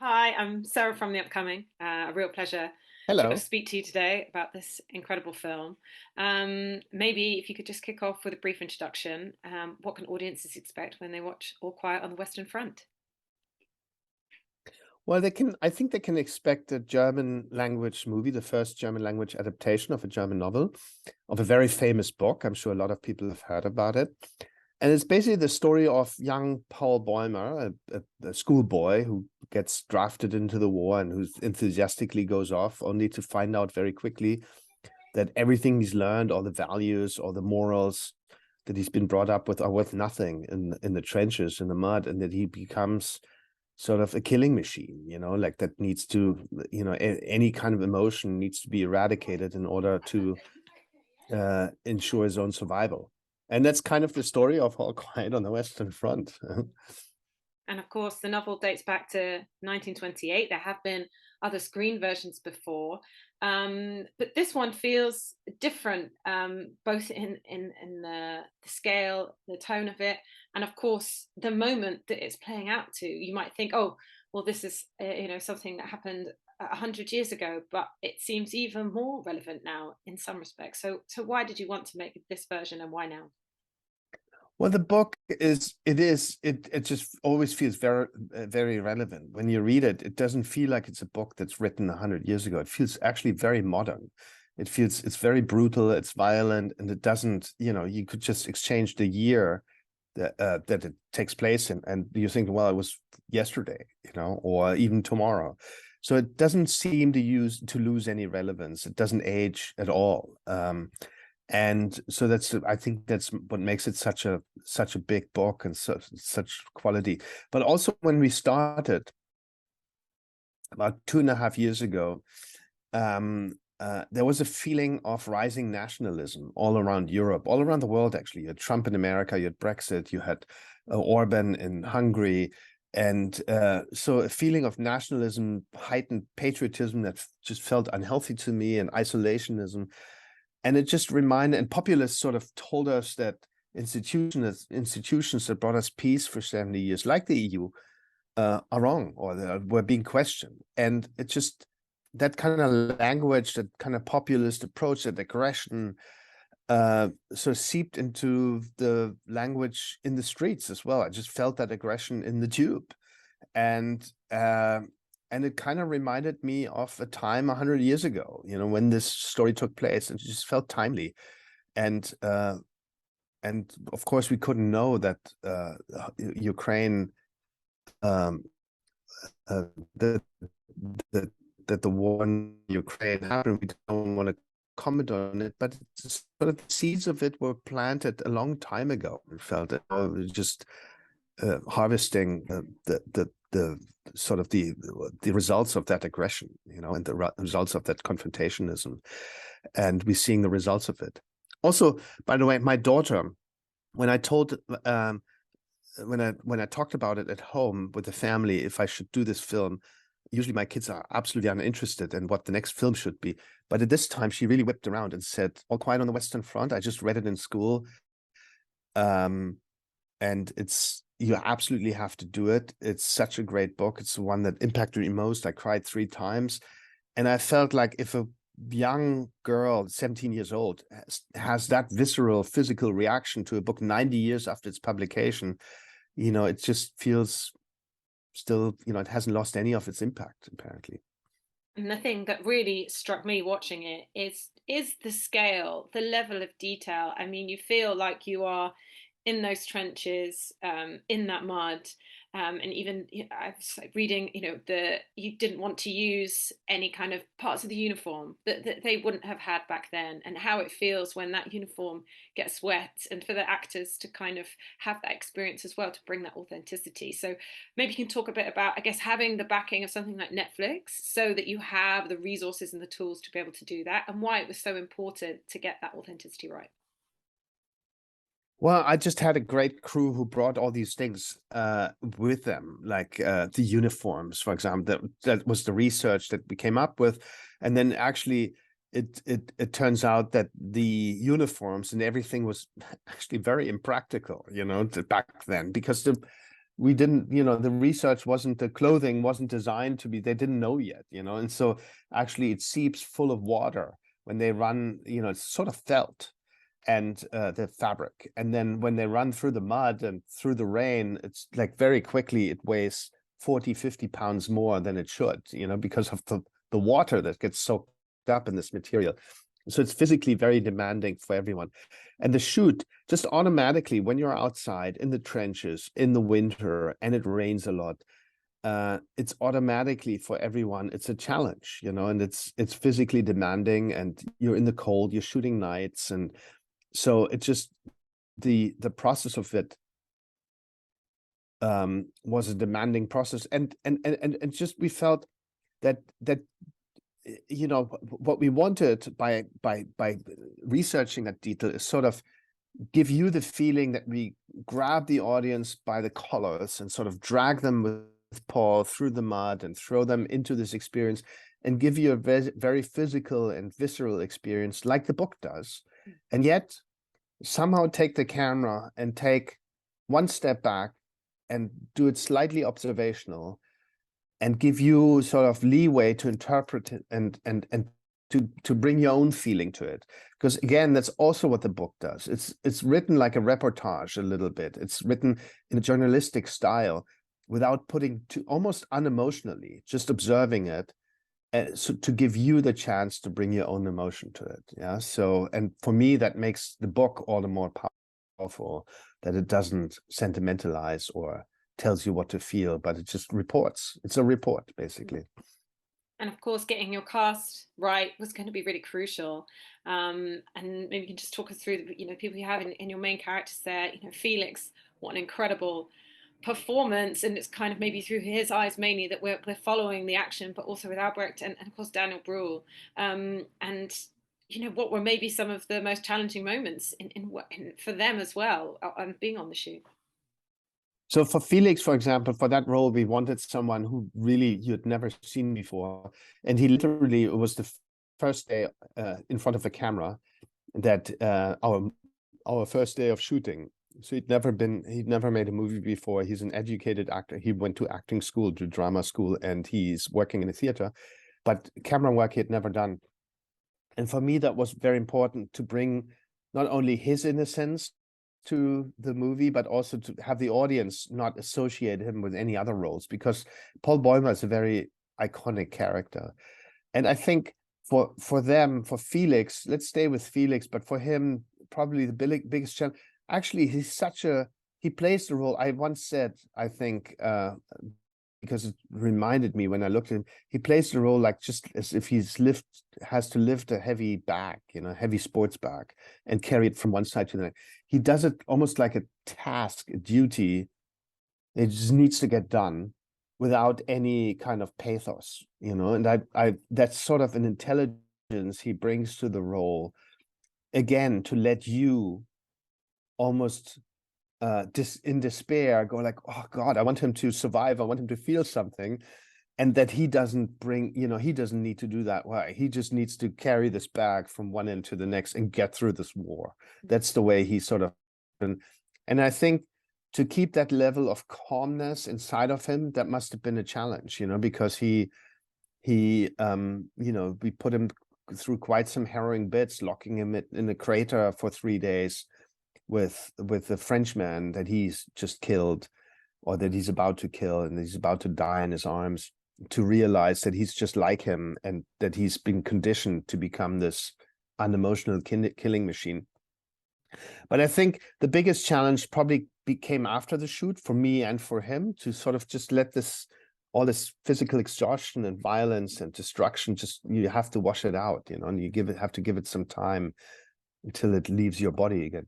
Hi, I'm Sarah from The Upcoming. A real pleasure to Hello. speak to you today about this incredible film. Maybe if you could just kick off with a brief introduction. What can audiences expect when they watch All Quiet on the Western Front? Well, I think they can expect a German language movie, the first German language adaptation of a German novel, of a very famous book. I'm sure a lot of people have heard about it. And it's basically the story of young Paul Bäumer, a schoolboy who gets drafted into the war and who enthusiastically goes off, only to find out very quickly that everything he's learned, all the values, all the morals that he's been brought up with are worth nothing in the trenches, in the mud, and that he becomes sort of a killing machine, like that needs to, any kind of emotion needs to be eradicated in order to ensure his own survival. And that's kind of the story of All Quiet on the Western Front. And of course, the novel dates back to 1928. There have been other screen versions before, but this one feels different, both in the scale, the tone of it, and of course the moment that it's playing out to. You might think, oh, well, this is something that happened 100 years ago, but it seems even more relevant now in some respects. So why did you want to make this version, and why now? Well, the book it just always feels very relevant. When you read it, it doesn't feel like it's a book that's written 100 years ago. It feels actually very modern. It's very brutal, it's violent, and it doesn't, you could just exchange the year that it takes place in, and you think, well, it was yesterday, or even tomorrow. So it doesn't seem to lose any relevance. It doesn't age at all. And so I think that's what makes it such a big book and such quality. But also when we started about 2.5 years ago, there was a feeling of rising nationalism all around Europe, all around the world, actually. You had Trump in America, you had Brexit, you had Orban in Hungary. And so a feeling of nationalism, heightened patriotism that just felt unhealthy to me, and isolationism. And it just reminded, and populists sort of told us that institutions that brought us peace for 70 years, like the EU, are wrong, or were being questioned. And it just, that kind of language, that kind of populist approach, that aggression, sort of seeped into the language in the streets as well. I just felt that aggression in the tube. And it kind of reminded me of a time 100 years ago, when this story took place, and it just felt timely. And of course, we couldn't know that Ukraine, um, uh, that that that the war in Ukraine happened. We don't want to comment on it, but sort of the seeds of it were planted a long time ago. We felt that just harvesting the sort of the results of that aggression, and the results of that confrontationism, and we're seeing the results of it. Also, by the way, my daughter, when I told when I talked about it at home with the family, if I should do this film, usually my kids are absolutely uninterested in what the next film should be. But at this time, she really whipped around and said, "All Quiet on the Western Front. I just read it in school. And you absolutely have to do it. It's such a great book. It's the one that impacted me most. I cried 3 times. And I felt like if a young girl, 17 years old, has that visceral physical reaction to a book 90 years after its publication, it just feels still, it hasn't lost any of its impact, apparently. And the thing that really struck me watching it is the scale, the level of detail. I mean, you feel like you are in those trenches, in that mud, and even I was like reading, you didn't want to use any kind of parts of the uniform that they wouldn't have had back then, and how it feels when that uniform gets wet, and for the actors to kind of have that experience as well to bring that authenticity. So maybe you can talk a bit about, I guess, having the backing of something like Netflix so that you have the resources and the tools to be able to do that, and why it was so important to get that authenticity right. Well, I just had a great crew who brought all these things with them, like the uniforms, for example. That was the research that we came up with, and then actually, it turns out that the uniforms and everything was actually very impractical, back then, because we didn't, you know, the research wasn't, the clothing wasn't designed to be, they didn't know yet, you know, and so actually it seeps full of water when they run, you know, it's sort of felt, and the fabric. And then when they run through the mud and through the rain, it's like very quickly it weighs 40, 50 pounds more than it should, you know, because of the water that gets soaked up in this material. So it's physically very demanding for everyone. And the shoot, just automatically, when you're outside in the trenches in the winter and it rains a lot, it's automatically for everyone, it's a challenge, you know, and it's physically demanding, and you're in the cold, you're shooting nights. And so it just, the process of it was a demanding process. And just, we felt that you know, what we wanted by researching that detail is sort of give you the feeling that we grab the audience by the collars and sort of drag them with Paul through the mud and throw them into this experience, and give you a very physical and visceral experience like the book does, and yet somehow take the camera and take one step back and do it slightly observational, and give you sort of leeway to interpret it, and to bring your own feeling to it. Because again, that's also what the book does. It's written like a reportage a little bit. It's written in a journalistic style without putting to, almost unemotionally, just observing it, so to give you the chance to bring your own emotion to it. Yeah. So, and for me, that makes the book all the more powerful, that it doesn't sentimentalize or tells you what to feel, but it just reports. It's a report, basically. And of course, getting your cast right was going to be really crucial. And maybe you can just talk us through, you know, people you have in your main characters there. You know, Felix, what an incredible performance, and it's kind of maybe through his eyes mainly that we're following the action, but also with Albrecht and of course Daniel Bruhl. And you know, what were maybe some of the most challenging moments in for them as well, being on the shoot. So for Felix, for example, for that role, we wanted someone who really you'd never seen before. And he literally, it was the first day in front of the camera that our first day of shooting. So he'd never made a movie before. He's an educated actor. He went to acting school, to drama school, and he's working in a theater, but camera work he had never done. And for me, that was very important to bring not only his innocence to the movie, but also to have the audience not associate him with any other roles, because Paul Bäumer is a very iconic character. And I think for them, for Felix, let's stay with Felix, but for him, probably the biggest challenge, actually, he plays the role. I once said, I think, because it reminded me when I looked at him, he plays the role like just as if has to lift a heavy bag, you know, heavy sports bag, and carry it from one side to the next. He does it almost like a task, a duty. It just needs to get done without any kind of pathos, you know. And I that's sort of an intelligence he brings to the role, again, to let you almost in despair go like, oh God, I want him to survive, I want him to feel something, and that he doesn't bring, you know, he doesn't need to do that. Why? He just needs to carry this bag from one end to the next and get through this war. That's the way he sort of, and I think to keep that level of calmness inside of him, that must have been a challenge, you know, because he you know, we put him through quite some harrowing bits, locking him in a crater for 3 days with the Frenchman that he's just killed, or that he's about to kill, and he's about to die in his arms, to realize that he's just like him, and that he's been conditioned to become this unemotional killing machine. But I think the biggest challenge probably came after the shoot, for me and for him, to sort of just let all this physical exhaustion and violence and destruction, just, you have to wash it out, you know, and you have to give it some time until it leaves your body again.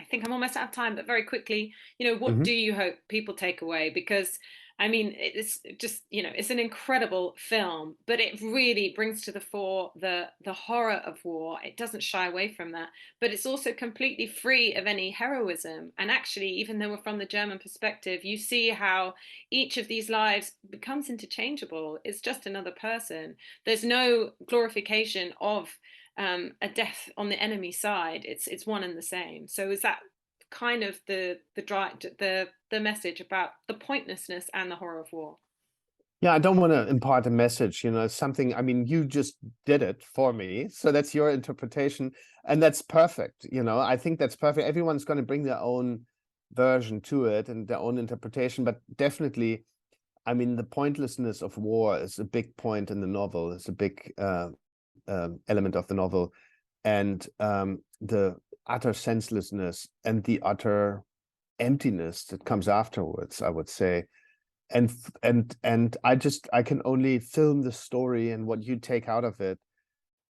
I think I'm almost out of time, but very quickly, you know, what Mm-hmm. do you hope people take away? Because I mean, it's just, you know, it's an incredible film, but it really brings to the fore the horror of war. It doesn't shy away from that, but it's also completely free of any heroism. And actually, even though we're from the German perspective, you see how each of these lives becomes interchangeable. It's just another person. There's no glorification of a death on the enemy side. It's one and the same. So is that kind of the message about the pointlessness and the horror of war. Yeah, I don't want to impart a message, it's something, I mean, you just did it for me. So that's your interpretation. And that's perfect. I think that's perfect. Everyone's going to bring their own version to it and their own interpretation. But definitely, I mean, the pointlessness of war is a big point in the novel. It's a big element of the novel. And the utter senselessness and the utter emptiness that comes afterwards, I would say. And I can only film the story, and what you take out of it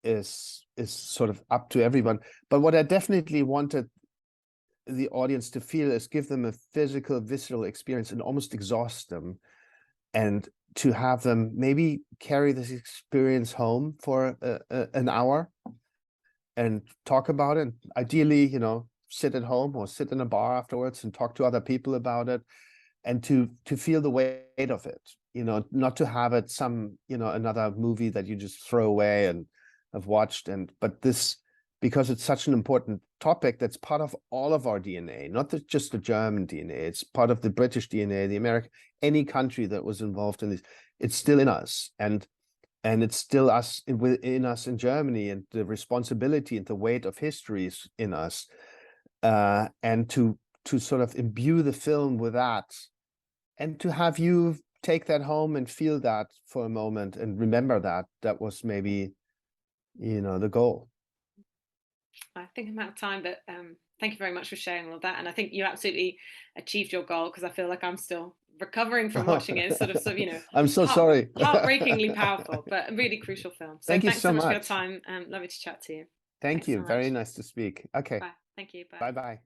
is sort of up to everyone. But what I definitely wanted the audience to feel is give them a physical, visceral experience and almost exhaust them, and to have them maybe carry this experience home for an hour and talk about it. Ideally, sit at home or sit in a bar afterwards and talk to other people about it. And to feel the weight of it, not to have it some, another movie that you just throw away and have watched. But this, because it's such an important topic that's part of all of our DNA, not just the German DNA, it's part of the British DNA, the American, any country that was involved in this, it's still in us. And it's still us within us in Germany, and the responsibility and the weight of history is in us. And to sort of imbue the film with that, and to have you take that home and feel that for a moment and remember that was maybe, the goal. I think I'm out of time, but thank you very much for sharing all of that. And I think you absolutely achieved your goal, because I feel like I'm still recovering from watching it. It's sort of I'm so sorry. Heartbreakingly powerful, but a really crucial film. So Thank you thanks so so much for your much. time. Lovely to chat to you. Thank Thanks so you. much. Very nice to speak. Okay. Bye. Thank you. Bye. Bye-bye.